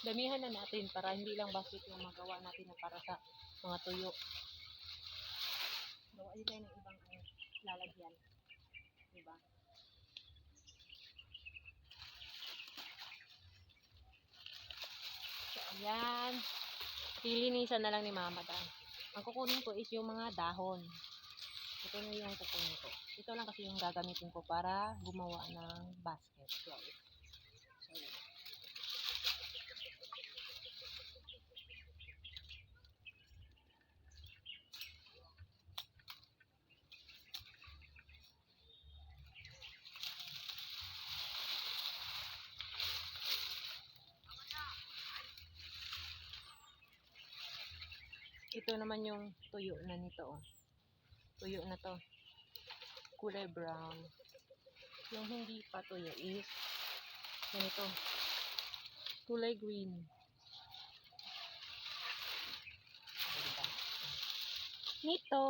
Damihan na natin para hindi lang basket yung magawa natin na para sa mga tuyo. Gawa din tayo ng ibang lalagyan. Diba? So, ayan. Lilinisan na lang ni Mama Dan. Ang kukunin ko is yung mga dahon. Ito na yung kukunin ko. Ito lang kasi yung gagamitin ko para gumawa ng basket. So, yun. Ito naman yung tuyo na nito. Tuyo na to. Kulay brown. Yung hindi pa tuyo is ganito. Kulay green. Nito.